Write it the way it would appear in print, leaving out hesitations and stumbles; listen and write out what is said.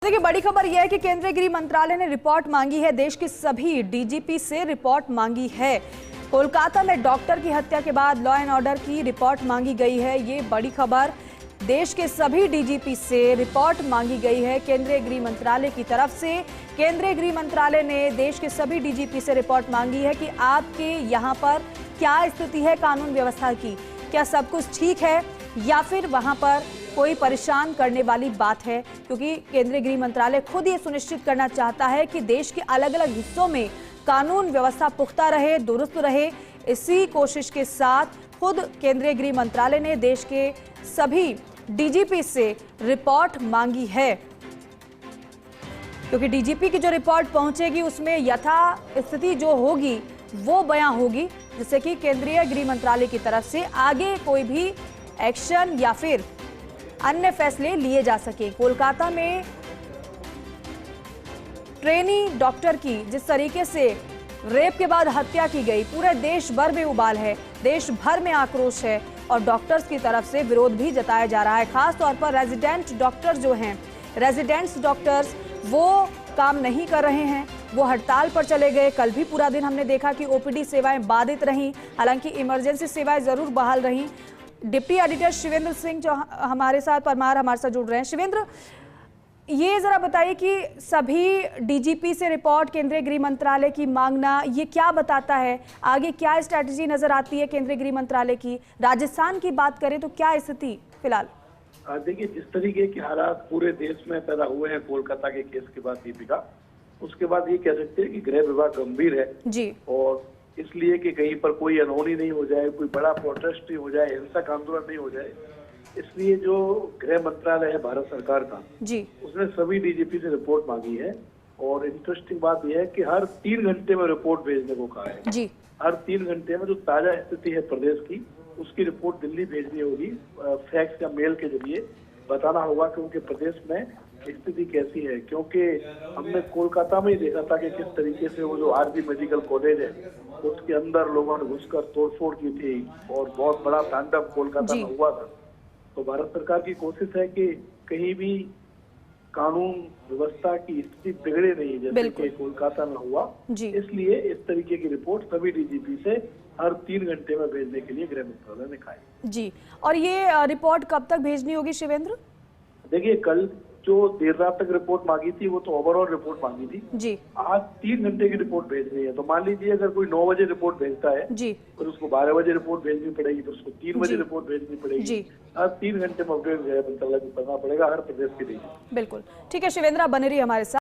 देखिए, बड़ी खबर यह है कि केंद्रीय गृह मंत्रालय ने रिपोर्ट मांगी है। देश के सभी डीजीपी से रिपोर्ट मांगी है। कोलकाता में डॉक्टर की हत्या के बाद लॉ एंड ऑर्डर की रिपोर्ट मांगी गई है। ये बड़ी खबर, देश के सभी डीजीपी से रिपोर्ट मांगी गई है केंद्रीय गृह मंत्रालय की तरफ से। केंद्रीय गृह मंत्रालय ने देश के सभी डीजीपी से रिपोर्ट मांगी है कि आपके यहाँ पर क्या स्थिति है कानून व्यवस्था की, क्या सब कुछ ठीक है या फिर वहां पर कोई परेशान करने वाली बात है। क्योंकि केंद्रीय गृह मंत्रालय खुद ये सुनिश्चित करना चाहता है कि देश के अलग अलग हिस्सों में कानून व्यवस्था पुख्ता रहे, दुरुस्त रहे। इसी कोशिश के साथ खुद केंद्रीय गृह मंत्रालय ने देश के सभी डीजीपी से रिपोर्ट मांगी है, क्योंकि डीजीपी की जो रिपोर्ट पहुंचेगी उसमें यथा स्थिति जो होगी वो बयां होगी, जिससे कि केंद्रीय गृह मंत्रालय की तरफ से आगे कोई भी एक्शन या फिर अन्य फैसले लिए जा सके। कोलकाता में ट्रेनी डॉक्टर की जिस तरीके से रेप के बाद हत्या की गई, पूरे देश भर में उबाल है, देश भर में आक्रोश है और डॉक्टर्स की तरफ से विरोध भी जताया जा रहा है। खास तौर पर रेजिडेंट डॉक्टर जो हैं, रेजिडेंट्स डॉक्टर्स वो काम नहीं कर रहे हैं, वो हड़ताल पर चले गए। कल भी पूरा दिन हमने देखा कि ओपीडी सेवाएं बाधित रहीं, हालांकि इमरजेंसी सेवाएं जरूर बहाल रहीं। डिप्टी एडिटर शिवेंद्र सिंह जो हमारे साथ परमार हमारे साथ जुड़ रहे हैं। शिवेंद्र, ये जरा बताइए कि सभी डीजीपी से रिपोर्ट केंद्रीय गृह मंत्रालय की मांगना ये क्या बताता है, आगे क्या स्ट्रैटेजी नजर आती है केंद्रीय गृह मंत्रालय की। राजस्थान की बात करें तो क्या स्थिति फिलहाल? देखिए, जिस तरीके के हालात पूरे देश में पैदा हुए हैं कोलकाता के केस के बाद दीपिका, उसके बाद ये कह सकते हैं कि गृह विभाग गंभीर है जी, और इसलिए कि कहीं पर कोई अनहोनी नहीं हो जाए, कोई बड़ा प्रोटेस्ट नहीं हो जाए, हिंसक आंदोलन नहीं हो जाए, इसलिए जो गृह मंत्रालय है भारत सरकार का जी, उसने सभी डीजीपी से रिपोर्ट मांगी है। और इंटरेस्टिंग बात यह है कि हर 3 घंटे में रिपोर्ट भेजने को कहा है जी। हर 3 घंटे में जो ताजा स्थिति है प्रदेश की, उसकी रिपोर्ट दिल्ली भेजनी होगी, फैक्स या मेल के जरिए बताना होगा कि उनके प्रदेश में स्थिति कैसी है। क्योंकि हमने कोलकाता में ही देखा था कि किस तरीके से वो जो आरबी मेडिकल कॉलेज है उसके अंदर लोगों ने घुसकर तोड़फोड़ की थी और बहुत बड़ा तांडव कोलकाता में हुआ था। तो भारत सरकार की कोशिश है कि कहीं भी कानून व्यवस्था की स्थिति बिगड़े नहीं, जैसे कि कोलकाता में हुआ। इसलिए इस तरीके की रिपोर्ट सभी डीजीपी से हर 3 घंटे में भेजने के लिए गृह मंत्रालय ने कहा है जी। और ये रिपोर्ट कब तक भेजनी होगी शिवेंद्र? देखिए, कल जो देर रात तक रिपोर्ट मांगी थी वो तो ओवरऑल रिपोर्ट मांगी थी जी। आज 3 घंटे की रिपोर्ट भेजनी है। तो मान लीजिए अगर कोई 9 बजे रिपोर्ट भेजता है जी, और उसको 12 बजे रिपोर्ट भेजनी पड़ेगी, तो उसको 3 बजे रिपोर्ट भेजनी पड़ेगी जी। आज 3 घंटे में अपडेट गृह मंत्रालय को करना पड़ेगा हर प्रदेश के लिए। बिल्कुल ठीक है शिवेंद्र, बने रहिए हमारे साथ।